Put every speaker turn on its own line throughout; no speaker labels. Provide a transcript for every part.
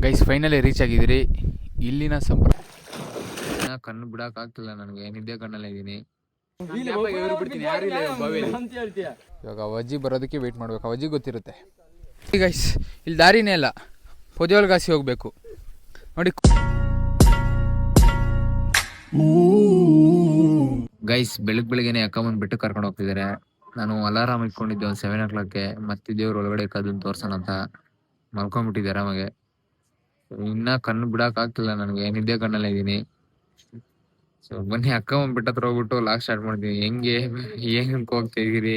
Guys finally reach ಆಗಿದ್ದೀರಿ. ಇಲ್ಲಿನ ಕಣ್ಣು ಬಿಡಕ್ ಆಗ್ತಿಲ್ಲ ನನಗೆ, ನಿದ್ದೆ ಕಣ್ಣಲ್ಲೇ ಇದ್ದೀನಿ. ಇವಾಗ ಅವಜ್ಜಿ ಬರೋದಕ್ಕೆ ವೇಟ್ ಮಾಡ್ಬೇಕು, ಅವಜ್ಜಿ ಗೊತ್ತಿರುತ್ತೆ. ಗೈಸ್ ಇಲ್ಲಿ ದಾರಿನೇ ಇಲ್ಲ, ಪೊದಿಯೋಲ್ಗಾಸಿ ಹೋಗ್ಬೇಕು ನೋಡಿ. ಗೈಸ್ ಬೆಳಗ್ಗೆನೆ ಅಕ್ಕ ಬಂದ್ಬಿಟ್ಟು ಕರ್ಕೊಂಡು ಹೋಗ್ತಿದ್ದಾರೆ. ನಾನು ಅಲಾರಾಮ್ ಇಟ್ಕೊಂಡಿದ್ದೆ ಒಂದು 7 o'clock. ಮತ್ತೆ ದೇವ್ರ ಒಳಗಡೆ ಕದನ್ ತೋರ್ಸೋಣ ಅಂತ ಮಲ್ಕೊಂಡ್ಬಿಟ್ಟಿದ್ದೆ ಆರಾಮಾಗೆ. ಇನ್ನ ಕಣ್ಣು ಬಿಡಕ್ ಆಗ್ತಿಲ್ಲ ನನಗೆ, ನಿದ್ದೆ ಕಣ್ಣಲ್ಲೇ ಇದ್ದೀನಿ. ಸೊ ಬನ್ನಿ ಅಕ್ಕ ಬಂದ್ಬಿಟ್ಟ ಹತ್ರ ಹೋಗ್ಬಿಟ್ಟು ಲಾಕ್ ಸ್ಟಾರ್ಟ್ ಮಾಡ್ತೀನಿ. ಹೆಂಗ್ ಹೋಗ್ತಾ ಇದೀರಿ,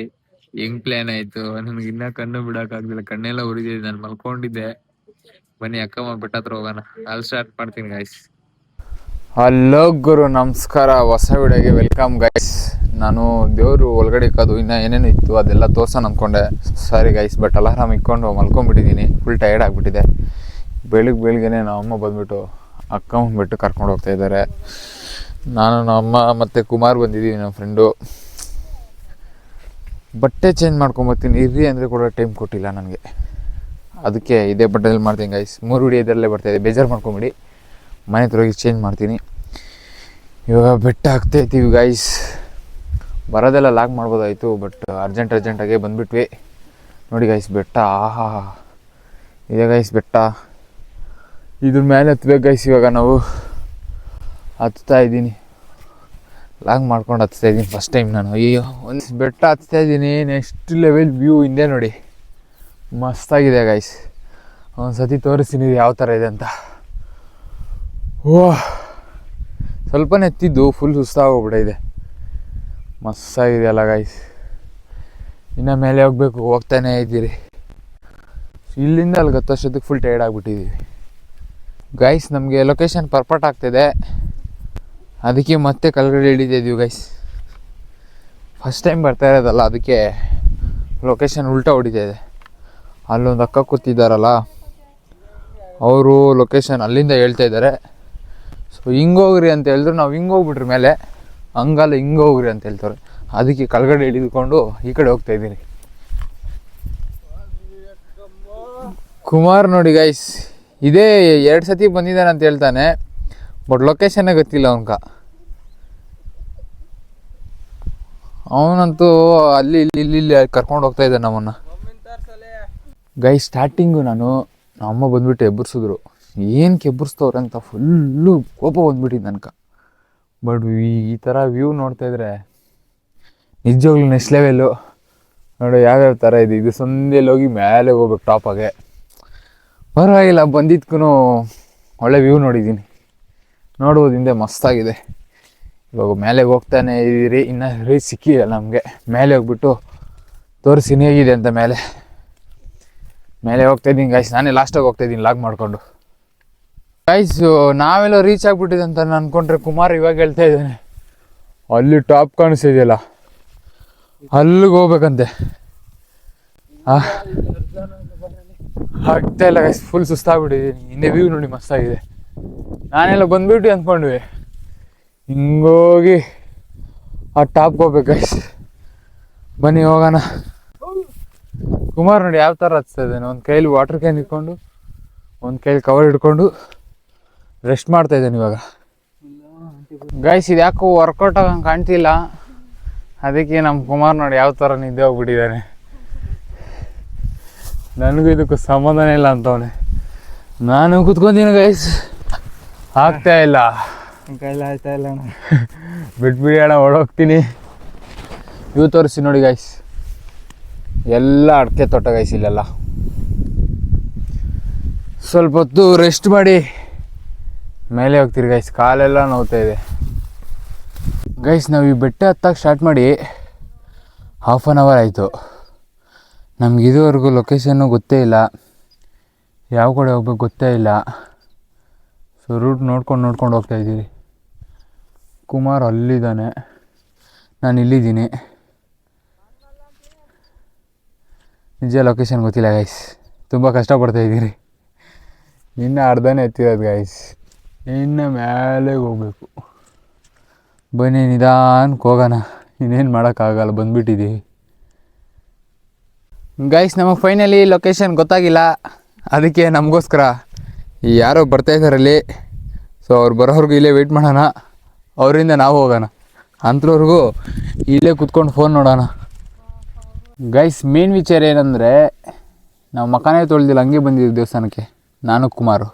ಹೆಂಗ್ ಪ್ಲಾನ್ ಆಯ್ತು, ನನ್ಗೆ ಇನ್ನ ಕಣ್ಣು ಬಿಡಕ್ ಆಗ್ತಿಲ್ಲ, ಕಣ್ಣೆಲ್ಲ ಉರಿದಿದೆ, ನಾನು ಮಲ್ಕೊಂಡಿದ್ದೆ. ಬನ್ನಿ ಅಕ್ಕ ಬಂದ್ಬಿಟ್ಟ ಹತ್ರ ಹೋಗೋಣ, ಅಲ್ಲಿ ಸ್ಟಾರ್ಟ್ ಮಾಡ್ತೀನಿ ಗೈಸ್. ಹಲೋ ಗುರು, ನಮಸ್ಕಾರ, ಹೊಸ ವಿಡಿಯೋಗೆ ವೆಲ್ಕಮ್ ಗೈಸ್. ನಾನು ದೇವರು ಒಳಗಡೆ ಇಕ್ಕೋದು ಇನ್ನೂ ಏನೇನು ಇತ್ತು ಅದೆಲ್ಲ ತೋರ್ಸೋಣ ಅಂದ್ಕೊಂಡೆ. ಸಾರಿ ಗೈಸ್, ಬಟ್ ಅಲಾರಾಮ್ ಇಕ್ಕೊಂಡು ಮಲ್ಕೊಂಡ್ಬಿಟ್ಟಿದ್ದೀನಿ, ಫುಲ್ ಟಯರ್ಡ್ ಆಗಿಬಿಟ್ಟಿದೆ. ಬೆಳಗ್ಗೆನೆ ನಮ್ಮಮ್ಮ ಬಂದುಬಿಟ್ಟು ಅಕ್ಕ ಬಂದುಬಿಟ್ಟು ಕರ್ಕೊಂಡು ಹೋಗ್ತಾ ಇದ್ದಾರೆ. ನಾನು ನಮ್ಮಮ್ಮ ಮತ್ತು ಕುಮಾರ್ ಬಂದಿದ್ದೀವಿ, ನಮ್ಮ ಫ್ರೆಂಡು. ಬಟ್ಟೆ ಚೇಂಜ್ ಮಾಡ್ಕೊಂಬರ್ತೀನಿ ಇರ್ರಿ ಅಂದರೆ ಕೂಡ ಟೈಮ್ ಕೊಟ್ಟಿಲ್ಲ ನನಗೆ, ಅದಕ್ಕೆ ಇದೇ ಬಟ್ಟೆಯಲ್ಲಿ ಮಾಡ್ತೀನಿ ಗೈಸ್. 3 ವಿಡಿಯೋ ಇದರಲ್ಲೇ ಬರ್ತಾಯಿದೆ, ಬೇಜಾರು ಮಾಡ್ಕೊಂಬಿಡಿ. ಮನೆ ಹತ್ರ ಹೋಗಿ ಚೇಂಜ್ ಮಾಡ್ತೀನಿ. ಇವಾಗ ಬೆಟ್ಟ ಆಗ್ತಾ ಇದ್ದೀವಿ ಗೈಸ್. ಬರೋದೆಲ್ಲ ಲಾಕ್ ಮಾಡ್ಬೋದಾಯಿತು, ಬಟ್ ಅರ್ಜೆಂಟಾಗೆ ಬಂದುಬಿಟ್ವಿ. ನೋಡಿ ಗೈಸ್ ಬೆಟ್ಟ, ಆಹಾ ಇದೆ ಗೈಸ್ ಬೆಟ್ಟ. ಇದ್ರ ಮೇಲೆ ಹತ್ಬೇಕು ಗೈಸ್. ಇವಾಗ ನಾವು ಹತ್ತಾ ಇದ್ದೀನಿ, ಲಾಗ್ ಮಾಡ್ಕೊಂಡು ಹತ್ತಾ ಇದ್ದೀನಿ ಫಸ್ಟ್ ಟೈಮ್ ನಾನು. ಅಯ್ಯೋ, ಒಂದು ಬೆಟ್ಟ ಹತ್ತಾ ಇದ್ದೀನಿ, ನೆಕ್ಸ್ಟ್ ಲೆವೆಲ್ ವ್ಯೂ ಹಿಂದೆ ನೋಡಿ, ಮಸ್ತಾಗಿದೆ ಗೈಸ್. ಒಂದು ಸತಿ ತೋರಿಸ್ತೀನಿ ಯಾವ ಥರ ಇದೆ ಅಂತ. ಓಹ್, ಸ್ವಲ್ಪನೇ ಎತ್ತಿದ್ದು ಫುಲ್ ಸುಸ್ತಾಗೋಗ್ಬಿಟ್ಟಿದೆ. ಮಸ್ತಾಗಿದೆ ಅಲ್ಲ ಗೈಸ್. ಇನ್ನು ಮೇಲೆ ಹೋಗ್ಬೇಕು, ಹೋಗ್ತಾನೇ ಇದ್ದೀರಿ. ಇಲ್ಲಿಂದ ಅಲ್ಲಿ ಹತ್ತೋಷ್ಟೊತ್ತಿಗೆ ಫುಲ್ ಟೈರ್ಡ್ ಆಗಿಬಿಟ್ಟಿದ್ದೀವಿ ಗೈಸ್. ನಮಗೆ ಲೊಕೇಶನ್ ಪರ್ಫೆಕ್ಟ್ ಆಗ್ತಿದೆ, ಅದಕ್ಕೆ ಮತ್ತೆ ಕೆಳಗಡೆ ಇಳಿತಿದ್ದೀವಿ ಗೈಸ್. ಫಸ್ಟ್ ಟೈಮ್ ಬರ್ತಾ ಇರೋದಲ್ಲ, ಅದಕ್ಕೆ ಲೊಕೇಶನ್ ಉಲ್ಟಾ ಹೊಡಿತಾ ಇದೆ. ಅಲ್ಲೊಂದು ಅಕ್ಕ ಕೂತಿದ್ದಾರಲ್ಲ, ಅವರು ಲೊಕೇಶನ್ ಅಲ್ಲಿಂದ ಹೇಳ್ತಾ ಇದ್ದಾರೆ. ಸೊ ಹಿಂಗೆ ಹೋಗ್ರಿ ಅಂತ ಹೇಳಿದ್ರು, ನಾವು ಹಿಂಗೆ ಹೋಗ್ಬಿಟ್ರಿ ಮೇಲೆ, ಹಂಗಲ್ಲ ಹಿಂಗೆ ಹೋಗ್ರಿ ಅಂತ ಹೇಳ್ತಾರೆ. ಅದಕ್ಕೆ ಕೆಳಗಡೆ ಇಳಿದುಕೊಂಡು ಈ ಕಡೆ ಹೋಗ್ತಾಯಿದ್ದೀನಿ. ಕುಮಾರ್ ನೋಡಿ ಗೈಸ್, ಇದೇ 2 ಸತಿ ಬಂದಿದ್ದಾನೆ ಅಂತ ಹೇಳ್ತಾನೆ, ಬಟ್ ಲೊಕೇಶನ್ನೇ ಗೊತ್ತಿಲ್ಲ ಅವನಂತೂ ಅಲ್ಲಿ ಇಲ್ಲಿ ಕರ್ಕೊಂಡು ಹೋಗ್ತಾ ಇದ್ದೆ ನಮ್ಮನ್ನು ಗೈಸ್. ಸ್ಟಾರ್ಟಿಂಗು ನಮ್ಮಮ್ಮ ಬಂದ್ಬಿಟ್ಟು ಎಬ್ಬರಿಸಿದ್ರು. ಏನಕ್ಕೆ ಎಬ್ಬರಿಸ್ತವ್ರೆ ಅಂತ ಫುಲ್ಲು ಕೋಪ ಬಂದ್ಬಿಟ್ಟಿದ್ದು ನನಗೆ. ಬಟ್ ಈ ಥರ ವ್ಯೂ ನೋಡ್ತಾ ಇದ್ರೆ ನಿಜವಾಗ್ಲೂ ನೆಕ್ಸ್ಟ್ ಲೆವೆಲ್ಲು. ನೋಡಿ ಯಾವ್ಯಾವ ಥರ ಇದೆ, ಇದು ಸಂದೇಲಿ ಹೋಗಿ ಮೇಲೆ ಹೋಗ್ಬೇಕು ಟಾಪಾಗೆ. ಪರವಾಗಿಲ್ಲ, ಬಂದಿದ್ಕೂ ಒಳ್ಳೆ ವ್ಯೂ ನೋಡಿದ್ದೀನಿ, ನೋಡ್ಬೋದು ಹಿಂದೆ ಮಸ್ತಾಗಿದೆ. ಇವಾಗ ಮೇಲೆ ಹೋಗ್ತಾನೆ ಇದ್ದೀರಿ, ಇನ್ನೂ ರೀಚ್ ಸಿಕ್ಕಿದೆ ನಮಗೆ. ಮೇಲೆ ಹೋಗ್ಬಿಟ್ಟು ತೋರಿಸಿ ಹೇಗಿದೆ ಅಂತ ಮೇಲೆ ಹೋಗ್ತಾಯಿದ್ದೀನಿ ಗೈಸ್. ನಾನೇ ಲಾಸ್ಟಾಗಿ ಹೋಗ್ತಾಯಿದ್ದೀನಿ ಲಾಗ್ ಮಾಡಿಕೊಂಡು ಗೈಸು. ನಾವೆಲ್ಲ ರೀಚ್ ಆಗಿಬಿಟ್ಟಿದೆ ಅಂತ ಅಂದ್ಕೊಂಡ್ರೆ ಕುಮಾರ್ ಇವಾಗ ಹೇಳ್ತಾ ಇದ್ದಾನೆ, ಅಲ್ಲಿ ಟಾಪ್ ಕಾಣಿಸ್ತಿದೆಯಲ್ಲ ಅಲ್ಲಿಗೆ ಹೋಗ್ಬೇಕಂತೆ. ಆಗ್ತಾ ಇಲ್ಲ ಗೈಸ್, ಫುಲ್ ಸುಸ್ತಾಗ್ಬಿಟ್ಟಿದ್ದೀನಿ. ಹಿಂದೆ ವ್ಯೂ ನೋಡಿ ಮಸ್ತಾಗಿದೆ. ನಾನೆಲ್ಲ ಬಂದ್ಬಿಟ್ಟು ಅಂದ್ಕೊಂಡ್ವಿ, ಹಿಂಗೋಗಿ ಆ ಟಾಪ್ಗೆ ಹೋಗ್ಬೇಕು ಗೈಸ್. ಬನ್ನಿ ಹೋಗೋಣ. ಕುಮಾರ್ ನೋಡಿ ಯಾವ ಥರ ಹಚ್ತಾ ಇದ್ದಾನೆ, ಒಂದು ಕೈಲಿ ವಾಟರ್ ಕ್ಯಾನ್ ಇಟ್ಕೊಂಡು ಒಂದು ಕೈಲಿ ಕವರ್ ಹಿಡ್ಕೊಂಡು ರೆಸ್ಟ್ ಮಾಡ್ತಾ ಇದ್ದಾನೆ ಇವಾಗ ಗೈಸ್. ಇದು ಯಾಕೋ ವರ್ಕೌಟ್ ಆಗಂಗೆ ಕಾಣ್ತಿಲ್ಲ, ಅದಕ್ಕೆ ನಮ್ಮ ಕುಮಾರ್ ನೋಡಿ ಯಾವ ಥರ ನಿದ್ದೆ ಹೋಗ್ಬಿಟ್ಟಿದ್ದಾನೆ. ನನಗೂ ಇದಕ್ಕೂ ಸಂಬಂಧನೇ ಇಲ್ಲ ಅಂತವನೆ. ನಾನು ಕೂತ್ಕೊಂತೀನಿ ಗೈಸ್, ಆಗ್ತಾ ಇಲ್ಲ, ಕೈಲಿ ಆಗ್ತಾ ಇಲ್ಲ ಅಣ್ಣ. ಬಿಟ್ಬಿಡಿ ಅಣ್ಣ, ಓಡೋಗ್ತೀನಿ. ಇವು ತೋರಿಸಿ ನೋಡಿ ಗೈಸ್, ಎಲ್ಲ ಅಡಿಕೆ ತೋಟ ಗೈಸ್ ಇಲ್ಲೆಲ್ಲ. ಸ್ವಲ್ಪ ಹೊತ್ತು ರೆಸ್ಟ್ ಮಾಡಿ ಮೇಲೆ ಹೋಗ್ತೀರಿ ಗೈಸ್. ಕಾಲೆಲ್ಲ ನೋವ್ತಾ ಇದೆ ಗೈಸ್. ನಾವು ಈ ಬೆಟ್ಟ ಹತ್ತಕ್ಕೆ ಸ್ಟಾರ್ಟ್ ಮಾಡಿ 1/2 hour ಆಯಿತು. ನಮ್ಗೆ ಇದುವರೆಗೂ ಲೊಕೇಶನ್ನು ಗೊತ್ತೇ ಇಲ್ಲ, ಯಾವ ಕಡೆ ಹೋಗ್ಬೇಕು ಗೊತ್ತೇ ಇಲ್ಲ. ಸೊ ರೂಟ್ ನೋಡ್ಕೊಂಡು ಹೋಗ್ತಾಯಿದ್ದೀವಿ. ಕುಮಾರ್ ಅಲ್ಲಿದ್ದಾನೆ, ನಾನು ಇಲ್ಲಿದ್ದೀನಿ. ನಿಜ ಲೊಕೇಶನ್ ಗೊತ್ತಿಲ್ಲ ಗೈಸ್, ತುಂಬ ಕಷ್ಟಪಡ್ತಾಯಿದ್ದೀರಿ. ಇನ್ನು ಅರ್ಧನೇ ಎತ್ತಿರೋದು ಗೈಸ್, ಇನ್ನು ಮೇಲೆ ಹೋಗ್ಬೇಕು. ಬನ್ನಿ ನಿಧಾನಕ್ಕೆ ಹೋಗೋಣ, ಇನ್ನೇನು ಮಾಡೋಕ್ಕಾಗಲ್ಲ, ಬಂದುಬಿಟ್ಟಿದ್ದೀವಿ ಗೈಸ್. ನಮಗೆ ಫೈನಲಿ ಲೊಕೇಶನ್ ಗೊತ್ತಾಗಿಲ್ಲ, ಅದಕ್ಕೆ ನಮಗೋಸ್ಕರ
ಯಾರೋ ಬರ್ತಾ ಇದ್ದಾರಲ್ಲಿ. ಸೊ ಅವ್ರು ಬರೋವ್ರಿಗೂ ಇಲ್ಲೇ ವೆಯ್ಟ್ ಮಾಡೋಣ, ಅವರಿಂದ ನಾವು ಹೋಗೋಣ. ಅಂಥವ್ರಿಗೂ ಇಲ್ಲೇ ಕುತ್ಕೊಂಡು ಫೋನ್ ನೋಡೋಣ. ಗೈಸ್ ಮೇನ್ ವಿಚಾರ ಏನಂದರೆ, ನಾವು ಮಕಾನೇ ತೊಳ್ದಿಲ್ಲ, ಹಂಗೆ ಬಂದಿದ್ದೀವಿ ದೇವಸ್ಥಾನಕ್ಕೆ ನಾನು ಕುಮಾರು.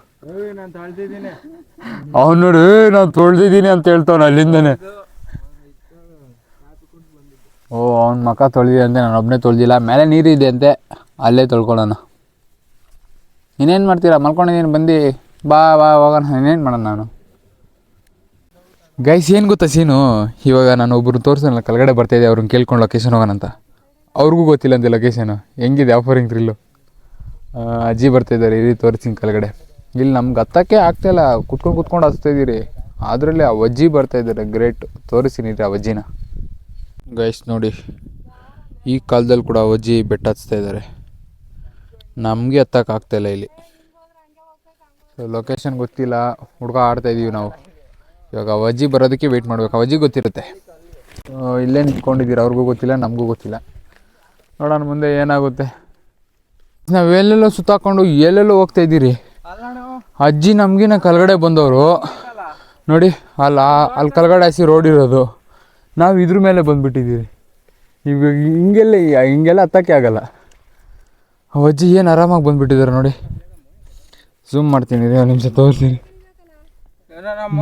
ಅವ್ನು ನೋಡಿ ನಾನು ತೊಳ್ದಿದ್ದೀನಿ ಅಂತ ಹೇಳ್ತಾವನು ಅಲ್ಲಿಂದನೇ. ಓ ಅವ್ನ ಮಕ ತೊಳ್ದಿದೆ ಅಂತೆ, ನಾನು ಒಬ್ಬನೇ ತೊಳ್ದಿಲ್ಲ. ಮೇಲೆ ನೀರಿದೆ ಅಂತೆ, ಅಲ್ಲೇ ತೊಳ್ಕೊಳ್ಳೋಣ. ಇನ್ನೇನು ಮಾಡ್ತೀರಾ, ಮಲ್ಕೊಂಡಿದ್ದೀನಿ, ಬಂದು ಬಾ ಹೋಗೋಣ. ಇನ್ನೇನು ಮಾಡೋಣ ನಾನು. ಗೈಸ್ ಏನು ಗೊತ್ತಾ ಸೀನು, ಇವಾಗ ನಾನು ಒಬ್ಬರು ತೋರಿಸೋಣ ಕೆಳಗಡೆ ಬರ್ತಾಯಿದ್ದೆ, ಅವ್ರನ್ನ ಕೇಳ್ಕೊಂಡು ಲೊಕೇಶನ್ ಹೋಗೋಣ ಅಂತ. ಅವ್ರಿಗೂ ಗೊತ್ತಿಲ್ಲ ಅಂತೆ ಲೊಕೇಶನು ಹೆಂಗಿದೆ, ಆಫರಿಂಗ್ ಥ್ರಿಲ್ಲು. ಅಜ್ಜಿ ಬರ್ತಾಯಿದ್ದಾರೆ, ಇರಿ ತೋರಿಸ್ತೀನಿ ಕೆಳಗಡೆ. ಇಲ್ಲಿ ನಮ್ಗೆ ಹತ್ತಕ್ಕೆ ಆಗ್ತಾಯಿಲ್ಲ, ಕುತ್ಕೊಂಡು ಹಚ್ತಾಯಿದ್ದೀರಿ. ಅದರಲ್ಲಿ ಆ ಅಜ್ಜಿ ಬರ್ತಾಯಿದ್ದಾರೆ, ಗ್ರೇಟ್. ತೋರಿಸ್ತೀನಿ ರೀ ಆ ಅಜ್ಜಿನ. ಗೈಸ್ ನೋಡಿ, ಈ ಕಾಲದಲ್ಲಿ ಕೂಡ ಅಜ್ಜಿ ಬೆಟ್ಟ ಹಚ್ತಾ ಇದ್ದಾರೆ. ನಮಗೆ ಹತ್ತಕ್ಕೆ ಆಗ್ತಾಯಿಲ್ಲ ಇಲ್ಲಿ. ಸೊ ಲೊಕೇಶನ್ ಗೊತ್ತಿಲ್ಲ, ಹುಡುಗ ಆಡ್ತಾಯಿದ್ದೀವಿ ನಾವು. ಇವಾಗ ಅಜ್ಜಿ ಬರೋದಕ್ಕೆ ವೆಯ್ಟ್ ಮಾಡಬೇಕು, ಅಜ್ಜಿ ಗೊತ್ತಿರುತ್ತೆ. ಇಲ್ಲೇ ನಿಂತ್ಕೊಂಡಿದ್ದೀರ, ಅವ್ರಿಗೂ ಗೊತ್ತಿಲ್ಲ, ನಮಗೂ ಗೊತ್ತಿಲ್ಲ. ನೋಡೋಣ ಮುಂದೆ ಏನಾಗುತ್ತೆ. ನಾವು ಎಲ್ಲೆಲ್ಲೋ ಸುತ್ತಾಕೊಂಡು ಎಲ್ಲೆಲ್ಲೋ ಹೋಗ್ತಾಯಿದ್ದೀರಿ. ಅಜ್ಜಿ ನಮಗಿನ ಕೆಳಗಡೆ ಬಂದವರು ನೋಡಿ, ಅಲ್ಲಿ ಕೆಳಗಡೆ ಹಸಿ ರೋಡ್ ಇರೋದು, ನಾವು ಇದ್ರ ಮೇಲೆ ಬಂದುಬಿಟ್ಟಿದ್ದೀರಿ. ಇವಾಗ ಹಿಂಗೆಲ್ಲ ಹತ್ತಕ್ಕೆ ಆಗಲ್ಲ. ಅಜ್ಜಿ ಏನು ಆರಾಮಾಗಿ ಬಂದುಬಿಟ್ಟಿದ್ದಾರೆ ನೋಡಿ. ಝೂಮ್ ಮಾಡ್ತೀನಿ ರೀ, ಒಂದು ನಿಮಿಷ ತೋರಿಸ್ತೀನಿ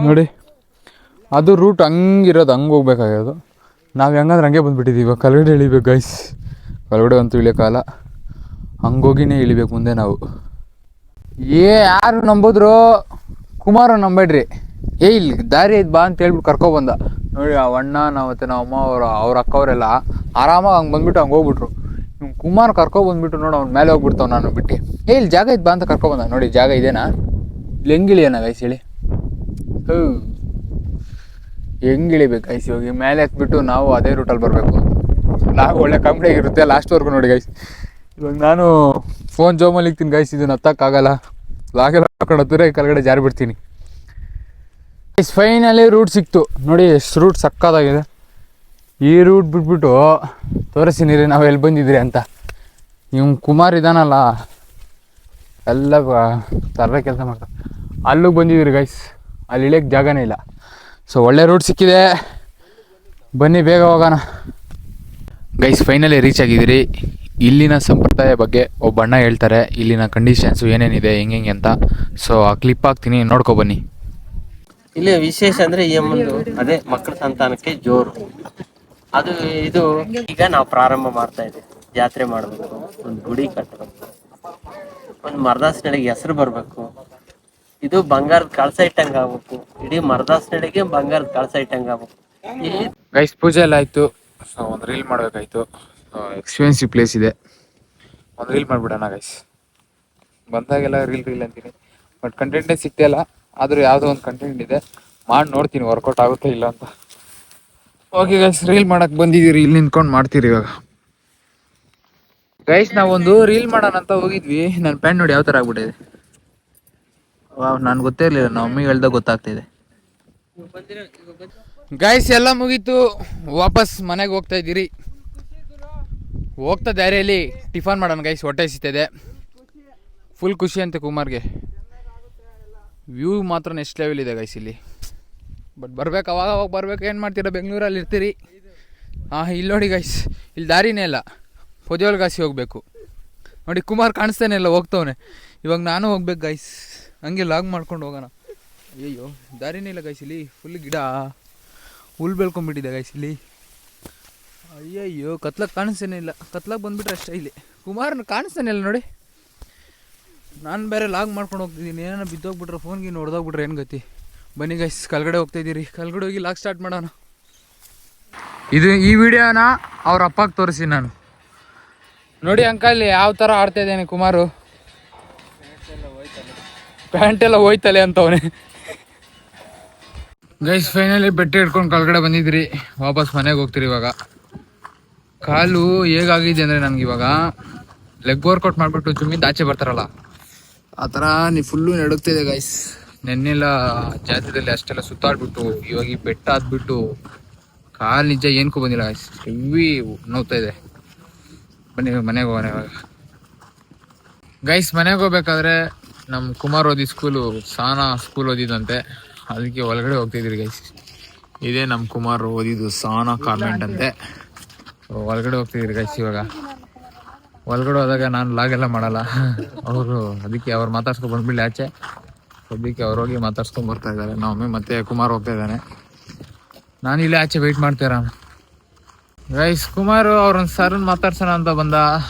ನೋಡಿ. ಅದು ರೂಟ್ ಹಂಗಿರೋದು, ಹಂಗೆ ಹೋಗ್ಬೇಕಾಗಿರೋದು. ನಾವು ಹೆಂಗಂದ್ರೆ ಹಂಗೆ ಬಂದುಬಿಟ್ಟಿದ್ದೀವಿ. ಇವಾಗ ಕೆಳಗಡೆ ಇಳಿಬೇಕು ಗೈಸ್, ಕೆಳಗಡೆ ಅಂತೂ ಇಳಿಯೋಕ್ಕಾಗಲ್ಲ, ಹಂಗೋಗಿನೇ ಇಳಿಬೇಕು ಮುಂದೆ ನಾವು. ಯಾರು ನಂಬೋದ್ರು, ಕುಮಾರ ನಂಬೇಡ್ರಿ. ಇಲ್ಲಿ ದಾರಿ ಐತೆ ಬಾ ಅಂತ ಹೇಳ್ಬಿಟ್ಟು ಕರ್ಕೊಬಂದ ನೋಡಿ. ಆ ಅಣ್ಣ ಮತ್ತು ನಮ್ಮ ಅಮ್ಮ ಅವ್ರ ಅಕ್ಕವರೆಲ್ಲ ಆರಾಮಾಗಿ ಹಂಗೆ ಬಂದುಬಿಟ್ಟು ಹಂಗೆ ಹೋಗ್ಬಿಟ್ರು. ಕುಮಾರ್ ಕರ್ಕೊಬಂದ್ಬಿಟ್ಟು ನೋಡಿ, ಅವ್ನ ಮೇಲೆ ಹೋಗ್ಬಿಡ್ತಾವ್ ನಾನು ಬಿಟ್ಟು. ಇಲ್ಲಿ ಜಾಗ ಐತೆ ಬಾ ಅಂತ ಕರ್ಕೊಬಂದ ನೋಡಿ. ಜಾಗ ಇದೇನಾ, ಇಲ್ಲಿ ಹೆಂಗಿಳಿಯೋಣ ಗೈಸ್ ಹೇಳಿ. ಹೆಂಗಿಳಿಬೇಕು ಗೈಸ್, ಇವಾಗ ಮೇಲೆ ಎತ್ಬಿಟ್ಟು ನಾವು ಅದೇ ರೂಟಲ್ಲಿ ಬರಬೇಕು. ಒಳ್ಳೆ ಕಾಮಿಡಿಯಾಗಿರುತ್ತೆ ಲಾಸ್ಟ್ವರೆಗೂ ನೋಡಿ ಗೈಸ್. ಇವಾಗ ನಾನು ಫೋನ್ ಜೋಮಲ್ಲಿ ಇಕ್ತೀನಿ ಗೈಸ್, ಇದನ್ನು ಹತ್ತಕ್ಕಾಗಲ್ಲ. ಲಾಗೆಲ್ಲ ಹಾಕೊಂಡು ಹತ್ತಿರ ಕೆಳಗಡೆ ಜಾರಿ ಬಿಡ್ತೀನಿ ಗೈಸ್. ಫೈನಲಿ ರೂಟ್ ಸಿಕ್ತು ನೋಡಿ, ಎಷ್ಟು ರೂಟ್ ಸಕ್ಕತ್ತಾಗಿದೆ. ಈ ರೂಟ್ ಬಿಟ್ಬಿಟ್ಟು ತೋರಿಸ್ತೀನಿ ರೀ ನಾವು ಎಲ್ಲಿ ಬಂದಿದ್ರಿ ಅಂತ. ಇವ್ನು ಕುಮಾರ್ ಇದಾನಲ್ಲ, ಎಲ್ಲ ತರ್ರೆ ಕೆಲಸ ಮಾಡ್ತಾರೆ. ಅಲ್ಲಿಗೆ ಬಂದಿದ್ದೀರಿ ಗೈಸ್, ಅಲ್ಲಿ ಇಳಿಯೋಕ್ಕೆ ಜಾಗನೇ ಇಲ್ಲ. ಸೊ ಒಳ್ಳೆ ರೂಟ್ ಸಿಕ್ಕಿದೆ, ಬನ್ನಿ ಬೇಗ ಹೋಗೋಣ ಗೈಸ್. ಫೈನಲಿ ರೀಚ್ ಆಗಿದ್ದೀರಿ. ಇಲ್ಲಿನ ಸಂಪ್ರದಾಯ ಬಗ್ಗೆ ಒಬ್ಬ ಅಣ್ಣ ಹೇಳ್ತಾರೆ, ಇಲ್ಲಿನ ಕಂಡೀಷನ್ಸು ಏನೇನಿದೆ ಹೆಂಗೆ ಅಂತ. ಸೊ ಆ ಕ್ಲಿಪ್ ಹಾಕ್ತೀನಿ, ನೋಡ್ಕೊಬನ್ನಿ.
ಇಲ್ಲಿ ವಿಶೇಷ ಅಂದ್ರೆ ಈ ಅಮ್ಮಂದು ಅದೇ ಮಕ್ಕಳ ಸಂತಾನಕ್ಕೆ ಜೋರು. ಅದು ಇದು ಈಗ ನಾವು ಪ್ರಾರಂಭ ಮಾಡ್ತಾ ಇದ್ದೀವಿ. ಜಾತ್ರೆ ಮಾಡಬೇಕು, ಒಂದು ಗುಡಿ ಕಟ್ಟಬೇಕು, ಒಂದು ಮರದಾಸ್ ನಡಿಗೆ ಹೆಸರು ಬರ್ಬೇಕು. ಇದು ಬಂಗಾರದ ಕಳಸ ಇಟ್ಟಂಗ ಆಗ್ಬೇಕು. ಇಡೀ ಮರದಾಸ್ ನಡಿಗೆ ಬಂಗಾರದ ಕಳಸ ಇಟ್ಟಂಗ ಆಗ್ಬೇಕು. ಇಲ್ಲಿ
ಗೈಸ್ ಪೂಜೆ ಎಲ್ಲ ಆಯಿತು. ಸೊ ಒಂದು ರೀಲ್ ಮಾಡಬೇಕಾಯ್ತು. ಎಕ್ಸ್ಪೆನ್ಸಿವ್ ಪ್ಲೇಸ್ ಇದೆ, ಒಂದು ರೀಲ್ ಮಾಡಿಬಿಡೋಣ ಗೈಸ್. ಬಂದಾಗೆಲ್ಲ ರೀಲ್ ಅಂತೀನಿ, ಬಟ್ ಕಂಟೆಂಟೇ ಸಿಗ್ತಾಯಿಲ್ಲ. ಆದರೂ ಯಾವುದೋ ಒಂದು ಕಂಟೆಂಟ್ ಇದೆ, ಮಾಡಿ ನೋಡ್ತೀನಿ ವರ್ಕೌಟ್ ಆಗುತ್ತೆ ಇಲ್ಲ ಅಂತ. ಓಕೆ ಗೈಸ್, ರೀಲ್ ಮಾಡಕ್ಕೆ ಬಂದಿದ್ದೀರಿ, ಇಲ್ಲಿ ನಿಂತ್ಕೊಂಡು ಮಾಡ್ತೀರಿ ಇವಾಗ. ಗೈಸ್ ನಾವೊಂದು ರೀಲ್ ಮಾಡೋಣ ಅಂತ ಹೋಗಿದ್ವಿ. ನನ್ನ ಪ್ಯಾಂಟ್ ನೋಡಿ ಯಾವ ಥರ ಆಗ್ಬಿಟ್ಟಿದೆ. ನಾನು ಗೊತ್ತೇ ಇರಲಿಲ್ಲ, ನಮ್ಮ ಅಮ್ಮಿಗೆ ಹೇಳ್ದಾಗ ಗೊತ್ತಾಗ್ತಿದೆ. ಗೈಸ್ ಎಲ್ಲ ಮುಗೀತು, ವಾಪಸ್ ಮನೆಗೆ ಹೋಗ್ತಾ ಇದ್ದೀರಿ. ಹೋಗ್ತಾ ದಾರಿಯಲ್ಲಿ ಟಿಫನ್ ಮಾಡೋಣ ಗೈಸ್, ಹೊಟ್ಟೆ ಸಿಗ್ತಿದೆ. ಫುಲ್ ಖುಷಿ ಅಂತೆ ಕುಮಾರ್ಗೆ. ವ್ಯೂ ಮಾತ್ರ ನೆಕ್ಸ್ಟ್ ಲೆವೆಲ್ ಇದೆ ಗೈಸ್ ಇಲ್ಲಿ. ಬಟ್ ಬರ್ಬೇಕು, ಅವಾಗ ಬರ್ಬೇಕು. ಏನು ಮಾಡ್ತೀರಾ, ಬೆಂಗಳೂರಲ್ಲಿ ಇರ್ತೀರಿ. ಇಲ್ಲಿ ನೋಡಿ ಗೈಸ್, ಇಲ್ಲಿ ದಾರಿನೇ ಇಲ್ಲ, ಪೊದೆಯೊಳಗಾಸಿ ಹೋಗಬೇಕು ನೋಡಿ. ಕುಮಾರ್ ಕಾಣಿಸ್ತಾನೆ ಇಲ್ಲ, ಹೋಗ್ತವನೆ. ಇವಾಗ ನಾನು ಹೋಗ್ಬೇಕು ಗೈಸ್, ಹಂಗೆ ಲಾಗ್ ಮಾಡ್ಕೊಂಡು ಹೋಗೋಣ. ಅಯ್ಯೋ ದಾರಿನೇ ಇಲ್ಲ ಗೈಸ್, ಇಲ್ಲಿ ಫುಲ್ ಗಿಡ ಹುಲ್ ಬೆಳ್ಕೊಂಡ್ಬಿಟ್ಟಿದೆ ಗೈಸ್ ಇಲ್ಲಿ. ಅಯ್ಯಯ್ಯೋ ಕತ್ಲಾಗ ಕಾಣಿಸ್ತಾನೆ ಇಲ್ಲ, ಕತ್ಲಾಗ ಬಂದುಬಿಟ್ರೆ ಅಷ್ಟೇ. ಇಲ್ಲಿ ಕುಮಾರ್ನ ಕಾಣಿಸ್ತಾನೆ ಇಲ್ಲ ನೋಡಿ. ನಾನು ಬೇರೆ ಲಾಗ್ ಮಾಡ್ಕೊಂಡು ಹೋಗ್ತಿದ್ದೀನಿ, ಏನಾರ ಬಿದ್ದೋಗ್ಬಿಟ್ರೆ ಫೋನ್ಗೆ ನೋಡ್ದೋಗ್ಬಿಟ್ರೆ ಏನು ಗತಿ. ಬನ್ನಿ ಗೈಸ್, ಕೆಳಗಡೆ ಹೋಗ್ತಾಯಿದ್ದೀರಿ, ಕೆಳಗಡೆ ಹೋಗಿ ಲಾಗ್ ಸ್ಟಾರ್ಟ್ ಮಾಡೋಣ. ಈ ವಿಡಿಯೋನ ಅವ್ರ ಅಪ್ಪಗೆ ತೋರಿಸಿ ನಾನು. ನೋಡಿ ಅಂಕಲ್ ಯಾವ ಥರ ಆಡ್ತಾ ಇದ್ದೇನೆ ಕುಮಾರು. ಪ್ಯಾಂಟೆಲ್ಲ ಹೋಯ್ತಲೆ ಅಂತವನೇ. ಗೈಸ್ ಫೈನಲಿ ಬೆಟ್ಟ ಹಿಡ್ಕೊಂಡು ಕೆಳಗಡೆ ಬಂದಿದ್ರಿ, ವಾಪಸ್ ಮನೆಗೆ ಹೋಗ್ತೀರಿ ಇವಾಗ. ಕಾಲು ಹೇಗಾಗಿದೆ ಅಂದರೆ ನನಗೆ ಇವಾಗ ಲೆಗ್ ವರ್ಕೌಟ್ ಮಾಡಿಬಿಟ್ಟು ಜಿಮ್ಮಿಂದ ಆಚೆ ಬರ್ತಾರಲ್ಲ ಆ ಥರ ಫುಲ್ಲು ನಡುಗ್ತಿದೆ ಗೈಸ್. ನೆನ್ನೆಲ್ಲ ಜಾತ್ರೆದಲ್ಲಿ ಅಷ್ಟೆಲ್ಲ ಸುತ್ತಾಡ್ಬಿಟ್ಟು ಇವಾಗ ಈ ಬೆಟ್ಟ ಹತ್ಬಿಟ್ಟು ಕಾಲು ನಿಜ ಏನಕ್ಕೂ ಬಂದಿಲ್ಲ ಗೈಸ್, ಹೆವಿ ನೋವ್ತಾ ಇದೆ. ಬನ್ನಿ ಮನೆಗೆ ಹೋಗೋಣ ಇವಾಗ ಗೈಸ್. ಮನೆಗೆ ಹೋಗ್ಬೇಕಾದ್ರೆ
ನಮ್ಮ ಕುಮಾರ್ ಓದಿದ ಸ್ಕೂಲು ಸಾನಾ ಸ್ಕೂಲ್ ಓದಿದಂತೆ, ಅದಕ್ಕೆ ಒಳಗಡೆ ಹೋಗ್ತಿದ್ರಿ ಗೈಸ್. ಇದೇ ನಮ್ಮ ಕುಮಾರ್ ಓದಿದ್ದು ಸಾನಾ ಕಾನ್ವೆಂಟ್ ಅಂತೆ. ಒಳಗಡೆ ಹೋಗ್ತಿದ್ರಿ ಗೈಸ್. ಇವಾಗ ಒಳಗಡೆ ಹೋದಾಗ ನಾನು ಲಾಗೆಲ್ಲ ಮಾಡಲ್ಲ ಅವರು, ಅದಕ್ಕೆ ಅವ್ರು ಮಾತಾಡ್ಸ್ಕೊಂಡು ಬಂದ್ಬಿಡ್ಲಿ ಆಚೆ. ಸದ್ಯಕ್ಕೆ ಅವ್ರು ಹೋಗಿ ಮಾತಾಡ್ಸ್ಕೊಂಡ್ ಬರ್ತಾ ಇದ್ದಾರೆ. ನಮ್ಮಮ್ಮೆ ಮತ್ತೆ ಕುಮಾರ್ ಹೋಗ್ತಾ ಇದ್ದಾನೆ. ನಾನು ಇಲ್ಲೇ ಆಚೆ ವೆಯ್ಟ್ ಮಾಡ್ತೀರ ಗೈಸ್. ಕುಮಾರ್ ಅವ್ರೊಂದು ಸಾರನ್ನ ಮಾತಾಡ್ಸೋಣ ಅಂತ ಬಂದ,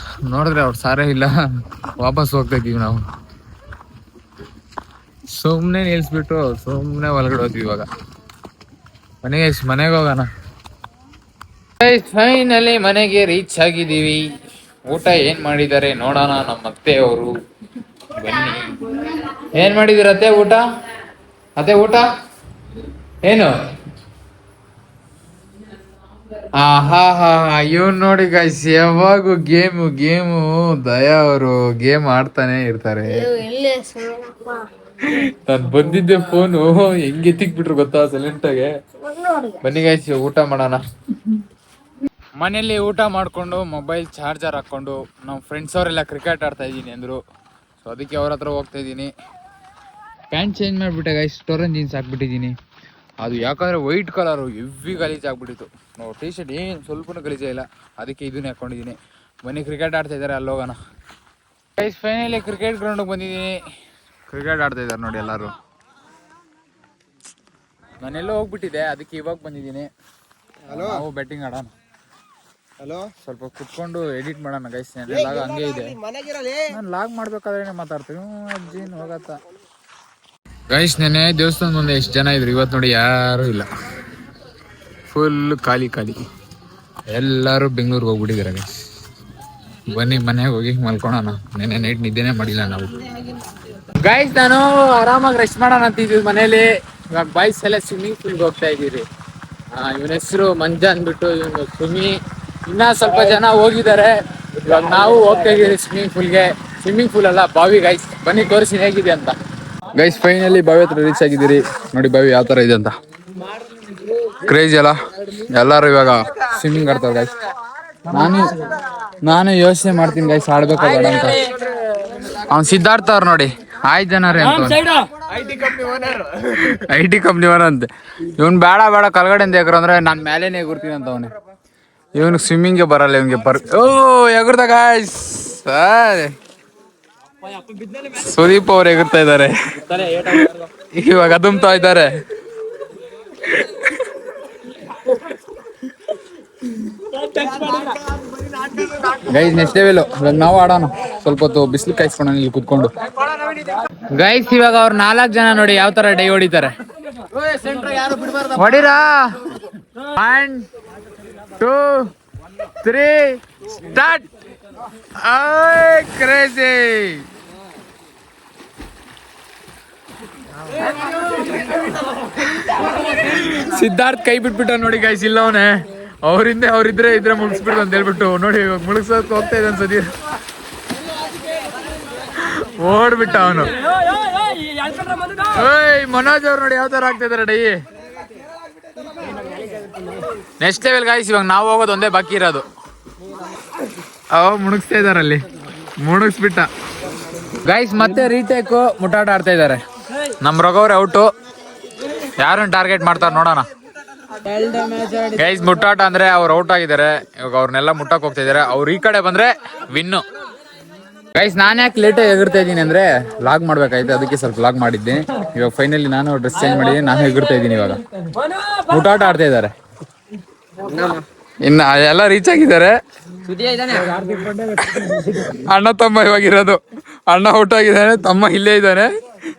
ನೋಡಿದ್ರೆ ಅವ್ರು ಸಾರೇ ಇಲ್ಲ. ವಾಪಸ್ ಹೋಗ್ತಾ ಇದ್ದೀವಿ ನಾವು. ಸುಮ್ಮನೆ ನಿಲ್ಸ್ಬಿಟ್ಟು ಸುಮ್ಮನೆ ಒಳಗಡೆ ಹೋದ್ವಿ. ಇವಾಗ ಮನೆಗೆ ಹೋಗೋಣ. ಫೈನಲಿ ಮನೆಗೆ ರೀಚ್ ಆಗಿದ್ದೀವಿ. ಊಟ ಏನ್ ಮಾಡಿದ್ದಾರೆ ನೋಡೋಣ. ನಮ್ಮ ಅತ್ತೆ ಅವರು ಬನ್ನಿ. ಏನ್ ಮಾಡಿದಿರ ಅತ್ತೆ ಊಟ? ಅತ್ತೆ ಊಟ ಏನು? ಹಾ ಇವನ್ ನೋಡಿ ಗೈಸ್, ಯಾವಾಗೂ ಗೇಮು ದಯಾ ಅವರು ಗೇಮ್ ಆಡ್ತಾನೆ ಇರ್ತಾರೆ. ನಾನು ಬಂದಿದ್ದೆ ಫೋನು ಹೆಂಗ್ ಎತ್ತಿಕ್ಬಿಟ್ರು ಗೊತ್ತಾ ಸೈಲೆಂಟ್ ಆಗಿ. ಬನ್ನಿ ಗೈಸ್ ಊಟ ಮಾಡೋಣ. ಮನೇಲಿ ಊಟ ಮಾಡ್ಕೊಂಡು ಮೊಬೈಲ್ ಚಾರ್ಜರ್ ಹಾಕೊಂಡು ನಮ್ಮ ಫ್ರೆಂಡ್ಸ್ ಅವರೆಲ್ಲ ಕ್ರಿಕೆಟ್ ಆಡ್ತಾ ಇದ್ದೀನಿ ಅಂದರು. ಸೊ ಅದಕ್ಕೆ ಅವ್ರ ಹತ್ರ ಹೋಗ್ತಾ ಇದ್ದೀನಿ. ಪ್ಯಾಂಟ್ ಚೇಂಜ್ ಮಾಡಿಬಿಟ್ಟೆ ಗೈಸ್, ಸ್ಟೋರನ್ ಜೀನ್ಸ್ ಹಾಕ್ಬಿಟ್ಟಿದ್ದೀನಿ. ಅದು ಯಾಕಂದರೆ ವೈಟ್ ಕಲರು ಹೆವಿ ಗಲೀಜ್ ಆಗ್ಬಿಟ್ಟಿತ್ತು. ಟಿ ಶರ್ಟ್ ಏನು ಸ್ವಲ್ಪನೂ ಗಲೀಜೇ ಇಲ್ಲ, ಅದಕ್ಕೆ ಇದನ್ನೇ ಹಾಕ್ಕೊಂಡಿದ್ದೀನಿ. ಬನ್ನಿ ಕ್ರಿಕೆಟ್ ಆಡ್ತಾ ಇದ್ದಾರೆ, ಅಲ್ಲಿ ಹೋಗೋಣ ಗೈಸ್. ಫೈನಲಿ ಕ್ರಿಕೆಟ್ ಗ್ರೌಂಡಿಗೆ ಬಂದಿದ್ದೀನಿ. ಕ್ರಿಕೆಟ್ ಆಡ್ತಾ ಇದ್ದಾರೆ ನೋಡಿ ಎಲ್ಲರೂ. ನಾನೆಲ್ಲೋ ಹೋಗ್ಬಿಟ್ಟಿದ್ದೆ, ಅದಕ್ಕೆ ಇವಾಗ ಬಂದಿದ್ದೀನಿ. ನಾವು ಬೆಟ್ಟಿಂಗ್ ಆಡೋಣ. ಸ್ವಲ್ಪ ಕುತ್ಕೊಂಡು ಎಡಿಟ್ ಮಾಡೋಣ ಗೈಸ್. ಲಾಗ್ ಹಂಗೆ ಇದೆ, ನಾನು ಲಾಗ್ ಮಾಡ್ಬೇಕಾದ್ರೆ ಮಾತಾಡ್ತೀನಿ. ಅಜ್ಜಿ ಹೋಗತ್ತ ಗೈಸ್. ನೆನೆ ದೇವಸ್ಥಾನ ಮುಂದೆ ಎಷ್ಟು ಜನ ಇದ್ರು, ಇವತ್ತು ನೋಡಿ ಯಾರು ಇಲ್ಲ. ಫುಲ್ ಖಾಲಿ. ಎಲ್ಲರೂ ಬೆಂಗಳೂರಿಗೆ ಹೋಗ್ಬಿಟ್ಟಿದ್ದಾರೆ ಗೈಸ್. ಬನ್ನಿ ಮನೆಗೆ ಹೋಗಿ ಮಲ್ಕೊಳೋಣ. ನೆನೆ ನೈಟ್ ನಿದ್ದೆನೇ ಮಾಡಿಲ್ಲ ನಾವು ಗೈಸ್. ನಾನು ಆರಾಮಾಗಿ ರೆಸ್ಟ್ ಮಾಡೋಣ ಅಂತಿದ್ವಿ ಮನೇಲಿ. ಇವಾಗ ಬಾಯ್ಸ್ ಎಲ್ಲ ಸ್ವಿಮ್ಮಿಂಗ್ ಪೂಲ್ಗೆ ಹೋಗ್ತಾ ಇದ್ದೀರಿ. ಇವನ ಹೆಸರು ಮಂಜ ಅಂದ್ಬಿಟ್ಟು, ಇವನು ಸ್ವಿಮ್ಮಿ. ಇನ್ನ ಸ್ವಲ್ಪ ಜನ ಹೋಗಿದ್ದಾರೆ. ಇವಾಗ ನಾವು ಹೋಗ್ತಾ ಇದೀವಿ ಸ್ವಿಮ್ಮಿಂಗ್ ಪೂಲ್ ಅಲ್ಲ, ಬಾವಿ ಗೈಸ್. ಬನ್ನಿ ತೋರಿಸಿ ಹೇಗಿದೆ ಅಂತ ಗೈಸ್. ಫೈನಲಿ ಬಾವಿ ಹತ್ರ ರೀಚ್ ಆಗಿದ್ದೀರಿ. ನೋಡಿ ಬಾವಿ ಯಾವ ತರ ಇದೆ ಅಂತ. ಕ್ರೇಜಿ ಅಲ್ಲ, ಎಲ್ಲರೂ ಇವಾಗ ಸ್ವಿಮ್ಮಿಂಗ್ ಆಡ್ತಾರೆ ಗೈಸ್. ನಾನು ಯೋಚನೆ ಮಾಡ್ತೀನಿ ಗೈಸ್, ಆಡ್ಬೇಕು ಬೇಡ ಅಂತ. ಅವ್ನು ಸಿದ್ಧಾರ್ಥ ಅವ್ರು ನೋಡಿ, ಆಯ್ತು ಜನರೇ ಅಂತ. IT ಕಂಪ್ನಿ ಓನರ್ ಅಂತೆ. ಇವ್ನು ಬೇಡ ಕಲ್ಗಡೆ ಅಂತ ಎಗರು ನಾನು ಮೇಲೇನೆ ಎಗುರ್ತೀನಿ ಅಂತ ಅವನೇ. ಇವನಿಗೆ ಸ್ವಿಮ್ಮಿಂಗ್ಗೆ ಬರಲ್ಲ, ಇವನಿಗೆ ಎಗುರ್ದ ಗಾಯ್ಸ್. ಸುದೀಪ್ ಅವ್ರು ಎಗುರ್ತಾ ಇದ್ದಾರೆ, ಇವಾಗ ಅದುಮ್ತಾ ಇದ್ದಾರೆ. Guys next level. ಇವಾಗ ನಾವು ಆಡೋಣ, ಸ್ವಲ್ಪ ಹೊತ್ತು ಬಿಸಿಲು ಕಾಯಿಸ್ಕೊಂಡು ಇಲ್ಲಿ ಕುತ್ಕೊಂಡು. ಗೈಸ್ ಇವಾಗ ಅವ್ರು 4 ಜನ ನೋಡಿ ಯಾವ ತರ ಡೈ ಹೊಡಿತಾರೆ. ಹೊಡಿರಾ 1 2 3 ಸ್ಟಾರ್ಟ್. ಕ್ರೇಜಿ. ಸಿದ್ಧಾರ್ಥ್ ಕೈ ಬಿಟ್ಬಿಟ್ಟ ನೋಡಿ ಗೈಸ್. ಇಲ್ಲವನೇ ಅವ್ರಿದ್ರೆ ಮುಗಿಸ್ಬಿಟ್ಟು ಅಂತ ಹೇಳ್ಬಿಟ್ಟು ನೋಡಿ, ಇವಾಗ ಮುಳುಗ್ಸೋಕ್ ಹೋಗ್ತಾ ಇದ್ದಾನೆ ಸದಿ. ಓಡ್ಬಿಟ್ಟ ಅವನು. ಮನೋಜ್ ಅವ್ರು ನೋಡಿ ಯಾವ ತರ ಆಗ್ತಾ ಇದಾರೆ ಡೈ. Next level guys. ಇವಾಗ ನಾವು ಹೋಗೋದು ಒಂದೇ ಬಾಕಿ ಇರೋದು. ಮುಳುಗಿಸ್ತಾ ಇದಾರೆ ಅಲ್ಲಿ, ಮುಳುಗಿಸ್ಬಿಟ್ಟ ಗೈಸ್. ಮತ್ತೆ ರೀಟೇಕು ಮುಟ್ಟಾಟ ಆಡ್ತಾ ಇದಾರೆ. ನಮ್ ರಘವ್ರೆ ಔಟು. ಯಾರನ್ನ ಟಾರ್ಗೆಟ್ ಮಾಡ್ತಾರೆ ನೋಡೋಣ ಗೈಸ್. ಮುಟ್ಟಾಟ ಅಂದ್ರೆ ಅವ್ರು ಔಟ್ ಆಗಿದ್ದಾರೆ. ಇವಾಗ ಅವ್ರನ್ನೆಲ್ಲ ಮುಟ್ಟಕ್ ಹೋಗ್ತಾ ಇದಾರೆ. ಅವ್ರು ಈ ಕಡೆ ಬಂದ್ರೆ ವಿನ್ನು ಗೈಸ್. ನಾನು ಯಾಕೆ ಲೇಟಾಗಿ ಎಗುರ್ತಾ ಇದ್ದೀನಿ ಅಂದ್ರೆ ಲಾಗ್ ಮಾಡ್ಬೇಕಾಯ್ತು, ಅದಕ್ಕೆ ಸ್ವಲ್ಪ ಲಾಗ್ ಮಾಡಿದ್ದೀನಿ. ಇವಾಗ ಫೈನಲಿ ನಾನು ಡ್ರೆಸ್ ಚೇಂಜ್ ಮಾಡಿದ್ದೀನಿ, ನಾನು ಎಗುರ್ತಾ ಇದ್ದೀನಿ. ಇವಾಗ ಮುಟ್ಟಾಟ ಆಡ್ತಾ ಇದ್ದಾರೆ. ಇನ್ನ ಎಲ್ಲ ರೀಚ್ ಆಗಿದ್ದಾರೆ. ಅಣ್ಣ ತಮ್ಮ ಇವಾಗಿರೋದು. ಅಣ್ಣ ಔಟ್ ಆಗಿದ್ದಾನೆ, ತಮ್ಮ ಇಲ್ಲೇ ಇದ್ದಾನೆ.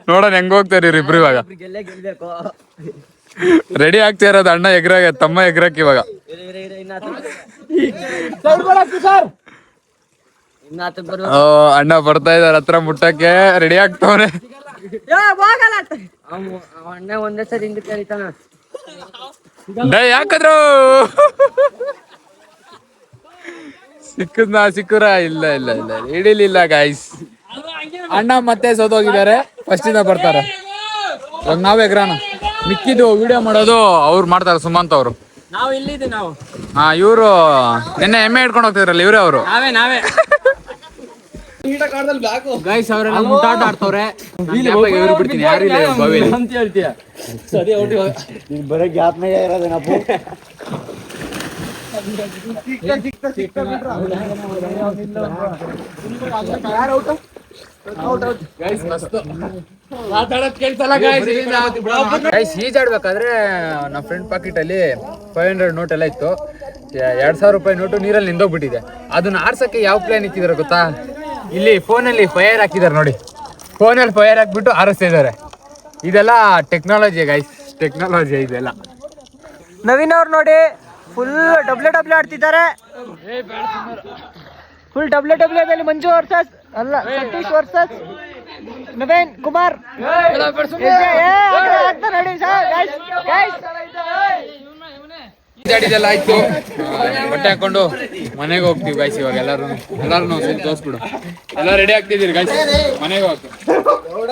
ನೋಡೋಣ ಹೆಂಗ್ ಹೋಗ್ತಾರೆ ಇವ್ರಿಬ್ರು. ಇವಾಗ ರೆಡಿ ಆಗ್ತಾ ಇರೋದು ಅಣ್ಣ ಎಗ್ರಾಗ, ತಮ್ಮ ಎಗ್ರಕ್. ಇವಾಗ ಅಣ್ಣ ಬರ್ತಾ ಇದಾರೆ ಹತ್ರ ಮುಟ್ಟಕ್ಕೆ, ರೆಡಿ ಆಗ್ತವನೆ. ಯಾಕಂದ್ರು ಸಿಕ್ಕುರ ಇಲ್ಲ ಹಿಡಿಲಿಲ್ಲ ಗಾಯ್ಸ್. ಅಣ್ಣ ಮತ್ತೆ ಸೋತೋಗಿದ್ದಾರೆ, ಫಸ್ಟ್ ಇಂದ ಬರ್ತಾರೆ. ಇವಾಗ ನಾವೇ ಎಗ್ರಾನ. ಮಿಕ್ಕಿದ್ದು ವಿಡಿಯೋ ಮಾಡೋದು ಅವ್ರು ಮಾಡ್ತಾರೆ, ಸುಮಂತ್ ಅವರು. ಇವರು ನಿನ್ನೆ ಎಮ್ಮೆ ಹಿಡ್ಕೊಂಡು ಹೋಗ್ತಿದ್ರಲ್ಲ, ಇವರೇ ಅವರು.
ಗೈಸ್ ಅವರೆಲ್ಲ ಮುಟ್ಟಾಟ ಆಡ್ತವ್ರೆ ಬಿಡ್ತೀನಿ ಯಾರು ಇಲ್ಲ ಬಾವಿಲಿ
ಅಂತ ಹೇಳ್ತೀಯ ಸರಿ ಔಟ್ ಬರೀ ಗ್ಯಾಪ್ನಾಗ ಇರೋದೇನಪ್ಪ
ಗೈಸ್ ಈಜಾಡ್ಬೇಕಾದ್ರೆ ನಮ್ಮ ಫ್ರೆಂಡ್ ಪಾಕೆಟ್ ಅಲ್ಲಿ 500 ನೋಟ್ ಎಲ್ಲ ಇತ್ತು. 2,000 ರೂಪಾಯಿ ನೋಟು ನೀರಲ್ಲಿ ನಿಂದೋಗ್ಬಿಟ್ಟಿದೆ. ಅದನ್ನ ಆರ್ಸಕ್ಕೆ ಯಾವ ಪ್ಲಾನ್ ಇಕ್ಕಿದಾರೆ ಗೊತ್ತಾ? ಇಲ್ಲಿ ಫೋನಲ್ಲಿ ಫೈರ್ ಹಾಕಿದಾರೆ ನೋಡಿ. ಫೋನಲ್ಲಿ ಫೈರ್ ಹಾಕ್ಬಿಟ್ಟು ಆರಿಸ್ತಾ ಇದಾರೆ. ಇದೆಲ್ಲ ಟೆಕ್ನಾಲಜಿ ಗೈಸ್, ಟೆಕ್ನಾಲಜಿ ಇದೆಲ್ಲ.
ನವೀನ್ ಅವ್ರು ನೋಡಿ ಫುಲ್ ಡಬ್ಲ್ಯೂ ಆಡ್ತಿದ್ದಾರೆ. ಫುಲ್ ಡಬ್ಲ್ಯೂ ಮಂಜು ವರ್ಸಸ್ ಅಲ್ಲ ಸತೀಶ್ ವರ್ಸಸ್ ನವೀನ್ ಕುಮಾರ್.
ಈಜಾಡಿದೆಲ್ಲ ಆಯ್ತು, ಬಟ್ಟೆ ಹಾಕೊಂಡು ಮನೆಗೆ ಹೋಗ್ತೀವಿ ಗೈಸ್. ಇವಾಗ ಎಲ್ಲರೂ ತೋರಿಸ್ಬಿಡು. ಎಲ್ಲ ರೆಡಿ ಆಗ್ತಿದ್ದೀರಿ ಗೈಸ್, ಮನೆಗೆ ಹೋಗ್ತೀವಿ.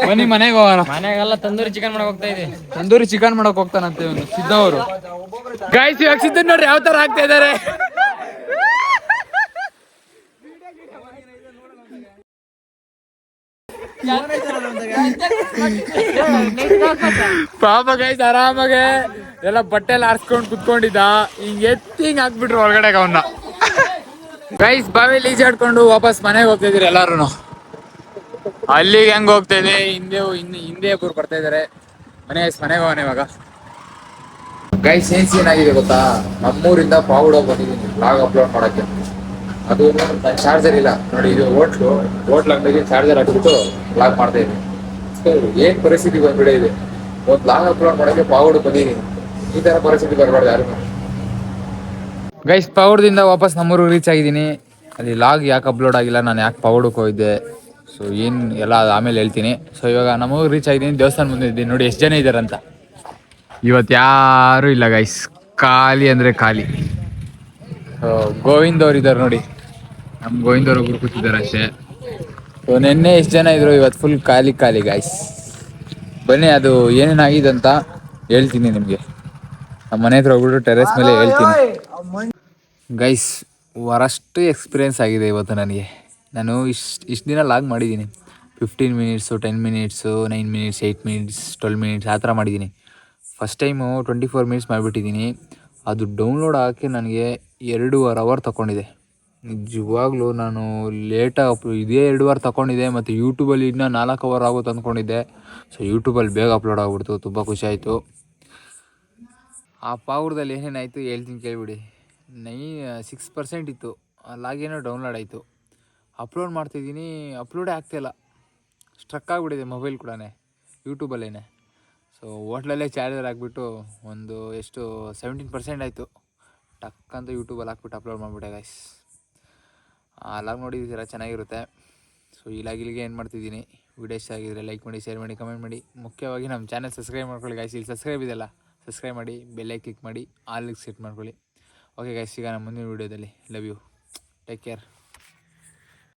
ಬನ್ನಿ ಮನೆಗೆ ಹೋಗೋಣ.
ಮನೆಗೆಲ್ಲ ತಂದೂರಿ ಚಿಕನ್ ಮಾಡಕ್ ಹೋಗ್ತಾ ಇದೆ.
ತಂದೂರಿ ಚಿಕನ್ ಮಾಡಕ್ ಹೋಗ್ತಾನಂತೆ ಇವನು ಸಿದ್ಧ ಅವರು. ಗೈಸ್ ಇವಾಗ ಸಿದ್ಧ ನೋಡ್ರಿ ಯಾವ ತರ ಆಗ್ತಾ ಇದಾರೆ. ಪಾಪ ಗೈಸ್ ಆರಾಮಾಗೆ ಎಲ್ಲ ಬಟ್ಟೆ ಎಲ್ಲ ಆರ್ಸ್ಕೊಂಡ್ ಕುತ್ಕೊಂಡಿದ್ದ. ಹಿಂಗ್ ಹಿಂಗ್ ಹಾಕ್ಬಿಟ್ರು ಒಳಗಡೆ ಅವನ್ನ. ಗೈಸ್ ಬಾವಿಲಿ ಈಜಾಡ್ಕೊಂಡು ವಾಪಸ್ ಮನೆಗೆ ಹೋಗ್ತಾ ಇದೀರಿ ಎಲ್ಲಾರು. ಅಲ್ಲಿಗೆ ಹೆಂಗ್ ಹೋಗ್ತಾ ಇದೆ, ಹಿಂದೆ ಒಬ್ರು ಬರ್ತಾ ಇದಾರೆ. ಮನೆಗೆ ಹೋಗೋಣ ಇವಾಗ. ಗೈಸ್ ಏನ್ ಸೀನ್ ಆಗಿದೆ ಗೊತ್ತಾ? ನಮ್ಮೂರಿಂದ ಪಾವುಡ ಬಂದಿದ್ದೀನಿ ಬ್ಲಾಗ್ ಅಪ್ಲೋಡ್ ಮಾಡಕ್ಕೆ. ಅದು ನನ್ನ ಚಾರ್ಜರ್ ಇಲ್ಲ ನೋಡಿ. ಇದು ಹೋಟ್ಲ್ ಅಂಗಡಿಗೆ ಚಾರ್ಜರ್ ಹಾಕ್ಬಿಟ್ಟು ಬ್ಲಾಗ್ ಮಾಡ್ತಾ ಇದ್ದೀನಿ. ಏನ್ ಪರಿಸ್ಥಿತಿ ಬಂದ್ಬಿಟ್ಟಿದೆ. ಒಂದು ಬ್ಲಾಗ್ ಅಪ್ಲೋಡ್ ಮಾಡಕ್ಕೆ ಪಾವುಡ ಬಂದಿದ್ದೀನಿ. ಈ ತರ ಪರಿಸ್ಥಿತಿ ಬರಬಾರ್ದು ಯಾರು. ಗೈಸ್ ಪಾವುಡದಿಂದ ವಾಪಸ್ ನಮ್ಮೂರಿಗೆ ರೀಚ್ ಆಗಿದ್ದೀನಿ. ಅಲ್ಲಿ ಲಾಗ್ ಯಾಕೆ ಅಪ್ಲೋಡ್ ಆಗಿಲ್ಲ, ನಾನು ಯಾಕೆ ಪಾವುಡಕ್ಕೆ ಹೋಗಿದ್ದೆ, ಸೊ ಏನು ಎಲ್ಲ ಆಮೇಲೆ ಹೇಳ್ತೀನಿ. ಸೊ ಇವಾಗ ನಮ್ಮೂರಿಗೆ ರೀಚ್ ಆಗಿದ್ದೀನಿ. ದೇವಸ್ಥಾನ ಮುಂದೆ ಇದ್ದೀನಿ ನೋಡಿ ಎಷ್ಟು ಜನ ಇದ್ದಾರೆ ಅಂತ. ಇವತ್ತು ಯಾರೂ ಇಲ್ಲ ಗೈಸ್, ಖಾಲಿ ಅಂದರೆ ಖಾಲಿ. ಸೊ ಗೋವಿಂದ್ ಅವ್ರು ಇದ್ದಾರೆ ನೋಡಿ, ನಮ್ಮ ಗೋವಿಂದ್ ಅವ್ರು ಒಬ್ರು ಕೂತಿದ್ದಾರೆ ಅಷ್ಟೇ. ಸೊ ನಿನ್ನೆ ಎಷ್ಟು ಜನ ಇದ್ರು, ಇವತ್ತು ಫುಲ್ ಖಾಲಿ ಗೈಸ್. ಬನ್ನಿ ಅದು ಏನೇನಾಗಿದೆ ಅಂತ ಹೇಳ್ತೀನಿ ನಿಮಗೆ. ನಮ್ಮ ಮನೆ ಹತ್ರ ಹೋಗ್ಬಿಟ್ಟು ಟೆರೆಸ್ ಮೇಲೆ ಹೇಳ್ತೀನಿ. ಗೈಸ್ ವರಷ್ಟು ಎಕ್ಸ್ಪೀರಿಯೆನ್ಸ್ ಆಗಿದೆ ಇವತ್ತು ನನಗೆ. ನಾನು ಇಷ್ಟು ದಿನ ಲಾಗ್ ಮಾಡಿದ್ದೀನಿ. 15 minutes, 10 minutes, 9 minutes, 8 minutes, 12 minutes ಆ ಥರ ಮಾಡಿದ್ದೀನಿ. ಫಸ್ಟ್ ಟೈಮು 24 ಮಿನಿಟ್ಸ್ ಮಾಡಿಬಿಟ್ಟಿದ್ದೀನಿ. ಅದು ಡೌನ್ಲೋಡ್ ಆಗೋಕ್ಕೆ ನನಗೆ 2.5 ಅವರ್ ತಗೊಂಡಿದೆ. ನಿಜವಾಗ್ಲೂ ನಾನು ಲೇಟಾಗಿ ಇದೇ 2 ಅವರ್ ತಗೊಂಡಿದ್ದೆ. ಮತ್ತು ಯೂಟ್ಯೂಬಲ್ಲಿ ಇನ್ನೂ 4 ಅವರ್ ಆಗುತ್ತೆ ಅಂದ್ಕೊಂಡಿದ್ದೆ. ಸೊ ಯೂಟ್ಯೂಬಲ್ಲಿ ಬೇಗ ಅಪ್ಲೋಡ್ ಆಗಿಬಿಡ್ತು, ತುಂಬ ಖುಷಿ ಆಯಿತು. ಆ ಪಾವುರದಲ್ಲಿ ಏನೇನಾಯಿತು ಹೇಳ್ತೀನಿ ಕೇಳಿಬಿಡಿ. 6% ಇತ್ತು, ಲಾಗೇನೋ ಡೌನ್ಲೋಡ್ ಆಯಿತು. ಅಪ್ಲೋಡ್ ಮಾಡ್ತಿದ್ದೀನಿ, ಅಪ್ಲೋಡೇ ಆಗ್ತಾಯಿಲ್ಲ, ಸ್ಟ್ರಕ್ ಆಗಿಬಿಟ್ಟಿದೆ ಮೊಬೈಲ್ ಕೂಡ ಯೂಟ್ಯೂಬಲ್ಲೇ. ಸೊ ಹೋಟ್ಲಲ್ಲೇ ಚಾರ್ಜರ್ ಹಾಕ್ಬಿಟ್ಟು ಒಂದು 17% ಆಯಿತು. ಟಕ್ ಅಂತ ಯೂಟ್ಯೂಬಲ್ಲಿ ಹಾಕ್ಬಿಟ್ಟು ಅಪ್ಲೋಡ್ ಮಾಡಿಬಿಟ್ಟೆ ಗೈಸ್. ಆ ಲಾಗ್ ನೋಡಿದ್ದೀರಾ, ಚೆನ್ನಾಗಿರುತ್ತೆ. ಸೊ ಈ ಲಾಗಿಲಿಗೆ ಏನು ಮಾಡ್ತಿದ್ದೀನಿ. ವಿಡಿಯೋ ಇಷ್ಟ ಆಗಿದ್ರೆ ಲೈಕ್ ಮಾಡಿ, ಶೇರ್ ಮಾಡಿ, ಕಮೆಂಟ್ ಮಾಡಿ. ಮುಖ್ಯವಾಗಿ ನಮ್ಮ ಚಾನಲ್ ಸಬ್ಸ್ಕ್ರೈಬ್ ಮಾಡ್ಕೊಳ್ಳಿ ಗೈಸ್. ಇಲ್ಲಿ ಸಬ್ಸ್ಕ್ರೈಬ್ ಇದೆಲ್ಲ, ಸಬ್ಸ್ಕ್ರೈಬ್ ಮಾಡಿ, ಬೆಲ್ಲೈಕ್ ಕ್ಲಿಕ್ ಮಾಡಿ, ಆಲ್ಗೆ ಸೆಟ್ ಮಾಡ್ಕೊಳ್ಳಿ. ಓಕೆ ಗೈಸ್, ಈಗ ನಮ್ಮ ಮುಂದಿನ ವೀಡಿಯೋದಲ್ಲಿ. Love you, take care.